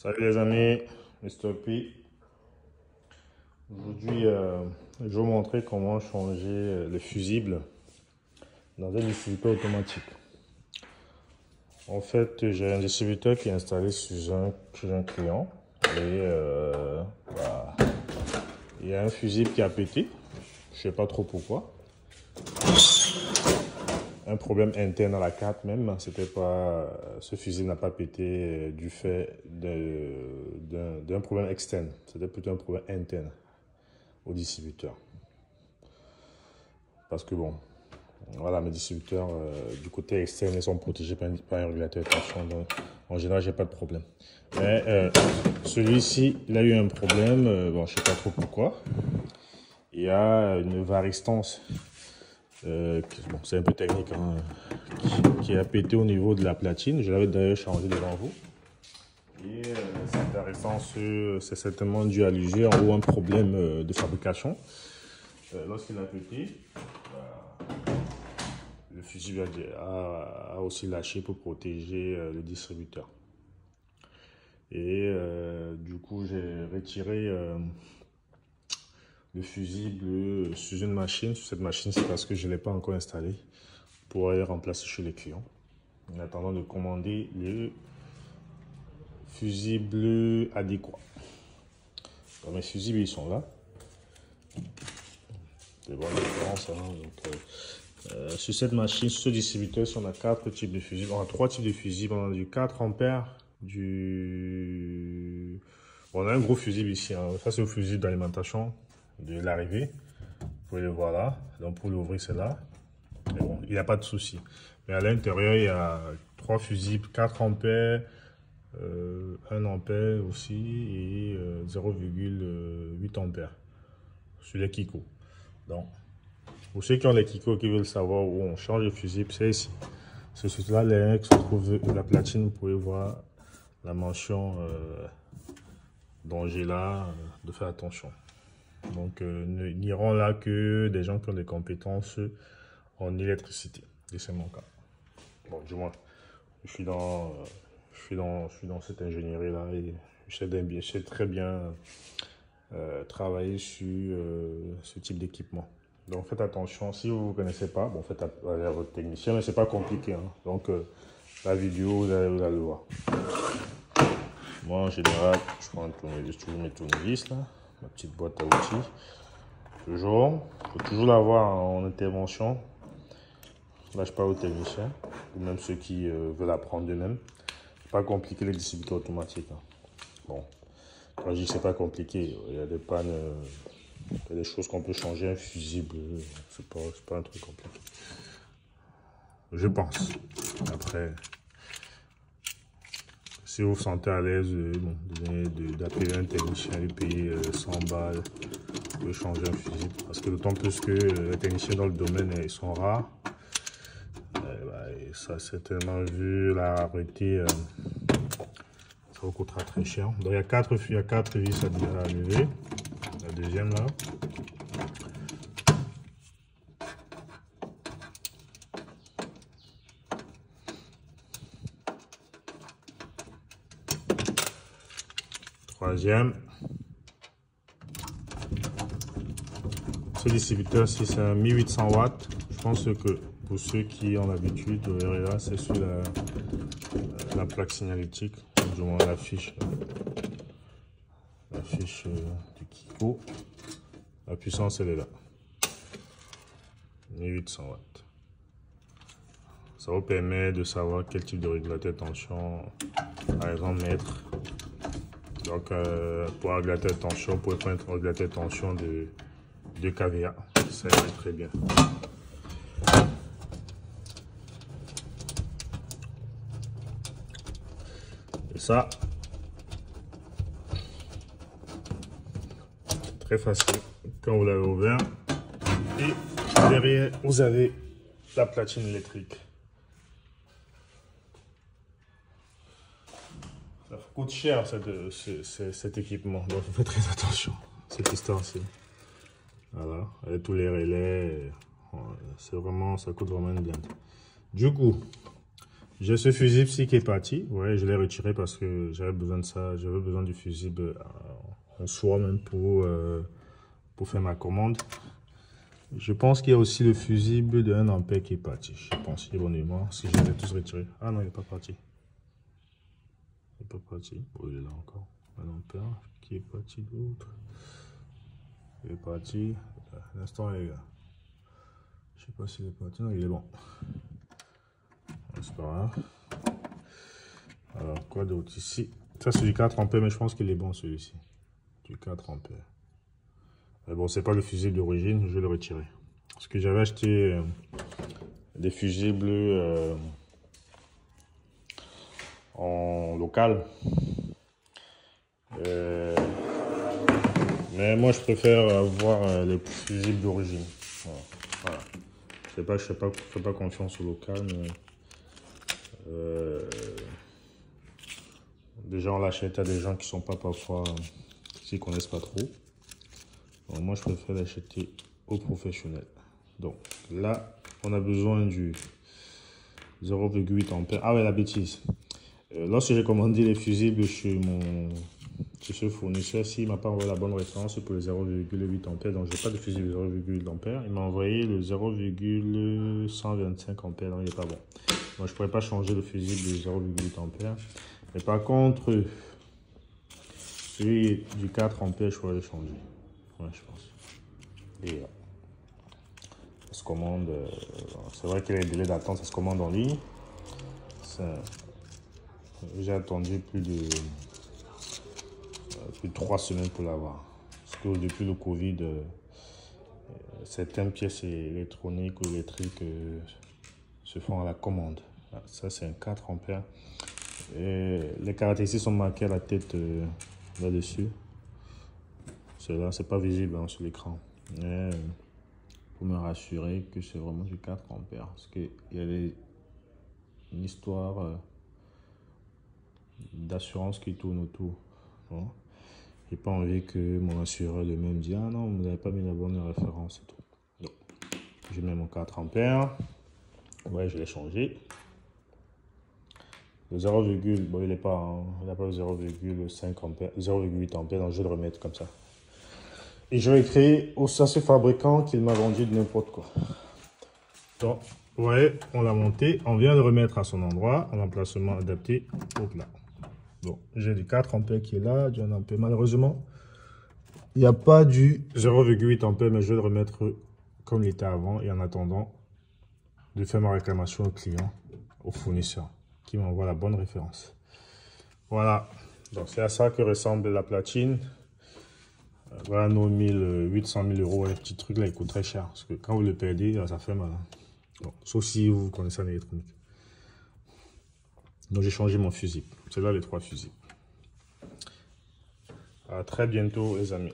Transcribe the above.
Salut les amis, Mr. P. Aujourd'hui, je vais vous montrer comment changer le fusible dans un distributeur automatique. En fait, j'ai un distributeur qui est installé chez un client et voilà. Il y a un fusible qui a pété, je ne sais pas trop pourquoi. Un problème interne à la carte même, c'était pas, ce fusible n'a pas pété du fait d'un problème externe, c'était plutôt un problème interne au distributeur. Parce que bon, voilà, mes distributeurs du côté externe, ils sont protégés par un régulateur de tension, donc en général, j'ai pas de problème. Mais celui-ci, il a eu un problème, bon, je sais pas trop pourquoi. Il y a une varistance. Bon, c'est un peu technique, hein, qui a pété au niveau de la platine. Je l'avais d'ailleurs changé devant vous. Et cette varistance, c'est certainement dû à l'usure ou un problème de fabrication. Lorsqu'il a pété, le fusible a aussi lâché pour protéger le distributeur. Et du coup, j'ai retiré le fusible sur une machine. Sur cette machine, c'est parce que je ne l'ai pas encore installé pour aller remplacer chez les clients. En attendant de commander le fusible adéquat. Donc, mes fusibles, ils sont là. C'est bon, différence, hein. Donc, sur cette machine, sur ce distributeur, on a 4 types de fusibles. On a 3 types de fusibles. On a du 4 ampères, Bon, on a un gros fusible ici, hein. Ça, c'est le fusible d'alimentation de l'arrivée. Vous pouvez le voir là. Donc, pour l'ouvrir, c'est là. Mais bon, il n'y a pas de souci. Mais à l'intérieur, il y a 3 fusibles, 4 ampères, 1 ampère aussi et 0,8 ampères sur les Kiko. Donc, pour ceux qui ont les Kiko qui veulent savoir où on change le fusible, c'est ici. C'est sur là les que se trouve la platine. Vous pouvez voir la mention danger là, de faire attention. Donc, n'iront là que des gens qui ont des compétences en électricité. Et c'est mon cas. Bon, du moins, je suis dans cette ingénierie là et je sais très bien travailler sur ce type d'équipement. Donc faites attention, si vous ne connaissez pas, bon, faites appel à votre technicien, mais c'est pas compliqué, hein. Donc la vidéo, vous allez le voir. Moi en général, je prends toujours mes tournevis là, ma petite boîte à outils. Toujours, il faut toujours l'avoir en intervention. Là je parle aux techniciens, ou même ceux qui veulent apprendre d'eux-mêmes. Pas compliqué les distributeurs automatiques, hein. Bon, quand je dis que c'est pas compliqué, il y a des pannes, il y a des choses qu'on peut changer, un fusible, c'est pas un truc compliqué. Je pense. Après, si vous vous sentez à l'aise, bon, d'appeler un technicien, lui payer 100 balles, vous pouvez changer un fusible. Parce que d'autant plus que les techniciens dans le domaine, ils sont rares. Et ça, certainement, vu la rareté, ça vous coûtera très cher. Donc, il y a 4 vis à lever. La deuxième là. Troisième. Ce distributeur, si c'est un 1800 watts, je pense que pour ceux qui ont l'habitude, vous verrez là, c'est sur la plaque signalétique, du moins la fiche du Kiko. La puissance, elle est là. 1800 watts. Ça vous permet de savoir quel type de régulateur de tension, par exemple, mettre. Donc, pour un régulateur de tension, vous pouvez prendre un régulateur de tension de kVA. Ça irait très bien. Et ça, très facile quand vous l'avez ouvert. Et derrière, vous avez la platine électrique. Ça coûte cher cet équipement, donc faites très attention. Cette histoire-ci. Voilà, avec tous les relais, c'est vraiment, ça coûte vraiment une blinde. Du coup, J'ai ce fusible-ci qui est parti. Ouais, je l'ai retiré parce que j'avais besoin de ça. J'avais besoin du fusible en soi même pour faire ma commande. Je pense qu'il y a aussi le fusible de 1 ampère qui est parti. Je pense, il est bon de mémoire. Si je les ai tous retirés. Ah non, il n'est pas parti. Il n'est pas parti. Oh, il est là encore. 1 ampère. Qui est parti d'autre? Il est parti. L'instant, les gars. Je sais pas s'il est parti. Non, il est bon. C'est pas grave. Alors, quoi d'autre ici? Ça, c'est du 4 ampères, mais je pense qu'il est bon celui-ci. Du 4 ampères. Mais bon, c'est pas le fusible d'origine, je vais le retirer. Parce que j'avais acheté des fusibles en local. Mais moi, je préfère avoir les fusibles d'origine. Voilà. Je fais pas confiance au local, mais déjà on l'achète à des gens qui sont pas parfois, qui s'y connaissent pas trop. Donc moi, je préfère l'acheter aux professionnels. Donc là, on a besoin du 0,8 ampères. Ah ouais, la bêtise. Lorsque j'ai commandé les fusibles chez ce fournisseur, s'il ne m'a pas envoyé la bonne référence pour le 0,8 ampères, donc je n'ai pas de fusible 0,8 ampères, il m'a envoyé le 0,125 ampères, donc il n'est pas bon. Moi, je ne pourrais pas changer le fusible de 0,8 ampères. Mais par contre, celui du 4 ampères, je pourrais le changer. Ouais, je pense. Et ça se commande. C'est vrai qu'il y a des délais d'attente, ça se commande en ligne. J'ai attendu plus de 3 semaines pour l'avoir. Parce que depuis le Covid, certaines pièces électroniques ou électriques se font à la commande. Ça, c'est un 4 ampères. Et les caractéristiques sont marquées à la tête là-dessus. Cela, c'est pas visible sur l'écran. Mais pour me rassurer que c'est vraiment du 4 ampères. Parce qu'il y a une histoire d'assurance qui tourne autour. Bon. J'ai pas envie que mon assureur lui-même dise ah non, vous n'avez pas mis la bonne référence et tout. Donc, je mets mon 4 ampères. Ouais, je l'ai changé. Le 0, bon, il n'a pas 0,5 ampères, 0,8 ampères, donc je vais le remettre comme ça. Et je vais écrire au ce fabricant qu'il m'a vendu de n'importe quoi. Donc, ouais, on l'a monté. On vient de remettre à son endroit, un emplacement adapté. Hop là. Bon, j'ai du 4 ampères qui est là, du 1 ampère. Malheureusement, il n'y a pas du 0,8 ampères, mais je vais le remettre comme il était avant. Et en attendant de faire ma réclamation au client, au fournisseur, qui m'envoie la bonne référence. Voilà. Donc, c'est à ça que ressemble la platine. Voilà nos 800 000 euros. Les petits trucs là, ils coûtent très cher. Parce que quand vous le perdez, ça fait mal. Bon, sauf si vous connaissez en électronique. Donc j'ai changé mon fusible. C'est là les 3 fusibles. À très bientôt les amis.